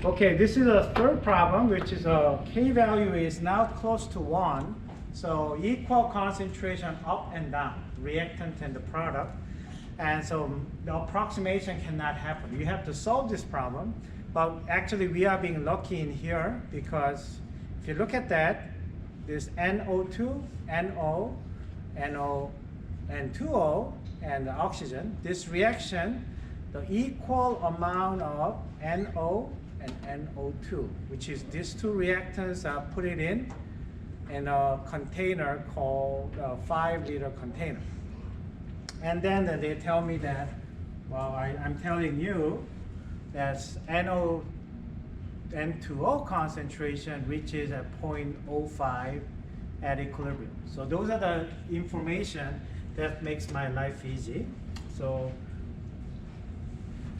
Okay, this is a third problem, which is K value is now close to 1. So equal concentration up and down, reactant and the product. And so the approximation cannot happen. You have to solve this problem. But actually, we are being lucky in here because if you look at that, this NO2, NO, NO, and 2O, and the oxygen, this reaction, the equal amount of NO and NO2, which is these two reactants, put it in a container called a 5-liter container. And then they tell me that, well, I'm telling you that NO N2O concentration reaches at 0.05 at equilibrium. So those are the information that makes my life easy. So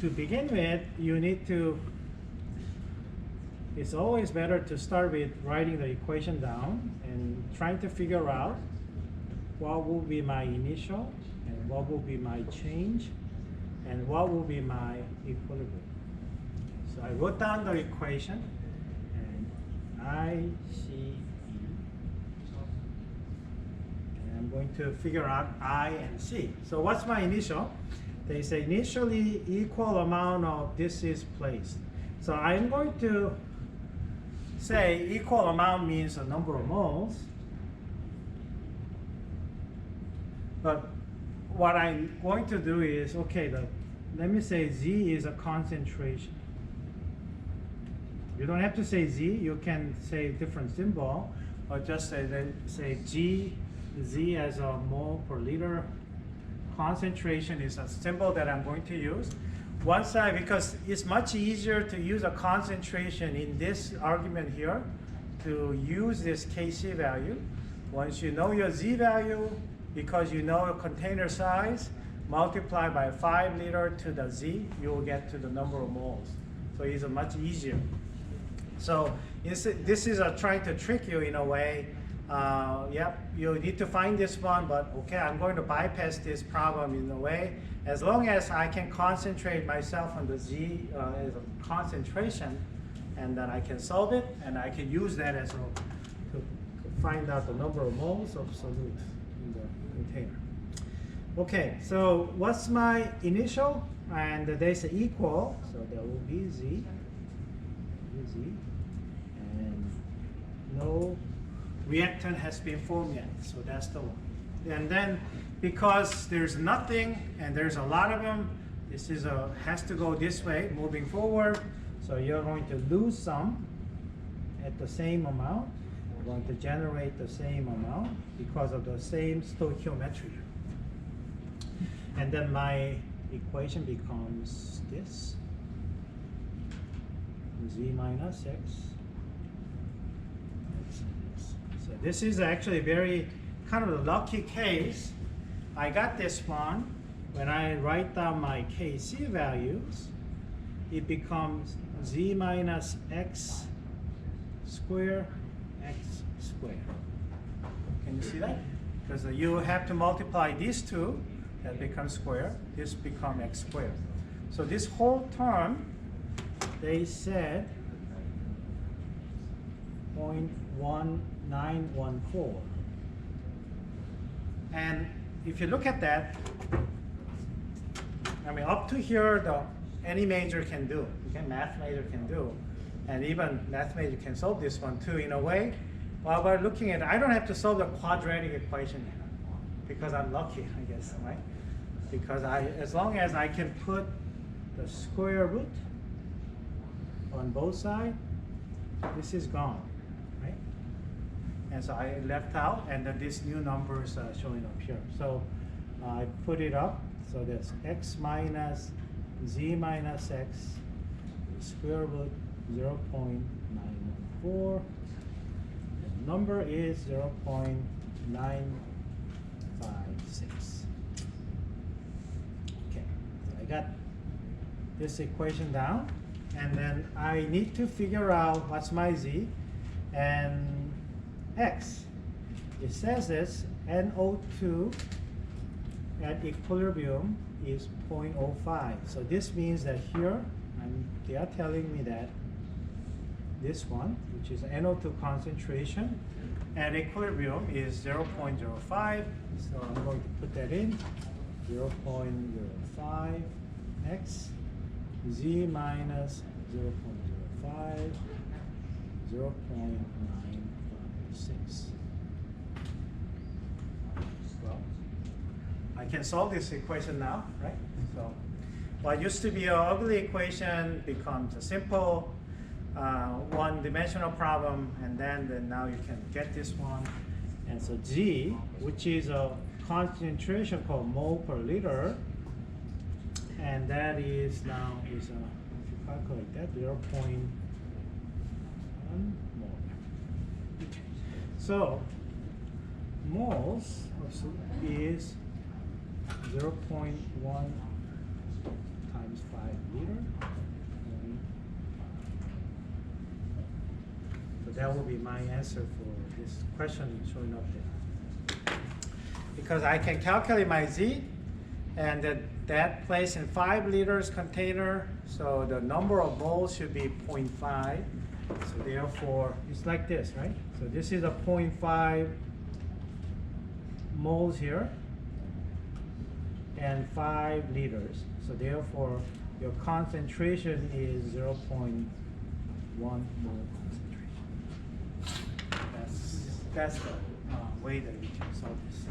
to begin with, you need to, it's always better to start with writing the equation down and trying to figure out what will be my initial and what will be my change and what will be my equilibrium. So I wrote down the equation and I, C, E, and I'm going to figure out I and C. So what's my initial? They say initially equal amount of this is placed. So I'm going to say equal amount means a number of moles. But what I'm going to do is, okay, let me say Z is a concentration. You don't have to say Z, you can say different symbol, or just say G, Z as a mole per liter. Concentration is a symbol that I'm going to use. Because it's much easier to use a concentration in this argument here to use this Kc value. Once you know your Z value, because you know a container size, multiply by 5 liter to the Z, you will get to the number of moles. So it's much easier. So this is trying to trick you in a way. Yep, you need to find this one, but okay, I'm going to bypass this problem in a way. As long as I can concentrate myself on the Z as a concentration, and then I can solve it, and I can use that as to find out the number of moles of solute in the container. Okay, so what's my initial? And they say equal, so there will be Z, and no reactant has been formed yet, so that's the one. And then because there's nothing and there's a lot of them, this is has to go this way moving forward. So you're going to lose some at the same amount. We're going to generate the same amount because of the same stoichiometry. And then my equation becomes this, Z minus X. So this is actually very kind of a lucky case. I got this one. When I write down my Kc values, it becomes Z minus X square, X square. Can you see that? Because you have to multiply these two, that becomes square. This becomes X squared. So this whole term, they said 0.1914. And if you look at that, I mean, up to here, any major can do. Math major can do. And even math major can solve this one too, in a way. While we're looking at it, I don't have to solve the quadratic equation here because I'm lucky, I guess, right? Because as long as I can put the square root on both sides, this is gone, right? And so I left out, and then this new number is showing up here. So I put it up, so that's X minus Z minus X, square root 0.914. The number is 0.956. Okay, so I got this equation down, and then I need to figure out what's my Z and X. It says this NO2 at equilibrium is 0.05. So this means that here, they are telling me that this one, which is NO2 concentration at equilibrium is 0.05. So I'm going to put that in 0.05 x z minus 0.05 0.956. Well, I can solve this equation now, right? So what used to be an ugly equation becomes a simple one-dimensional problem, and then now you can get this one. And so G, which is a concentration called mole per liter, and that is now if you calculate that, 0.1 mole. Okay. So moles is 0.1 times 5 liter. So that will be my answer for this question showing up there. Because I can calculate my Z, and that placed in 5 liters container, so the number of moles should be 0.5. So therefore, it's like this, right? So this is a 0.5 moles here, and 5 liters. So therefore, your concentration is 0.1 mole concentration. That's the way that you can solve this.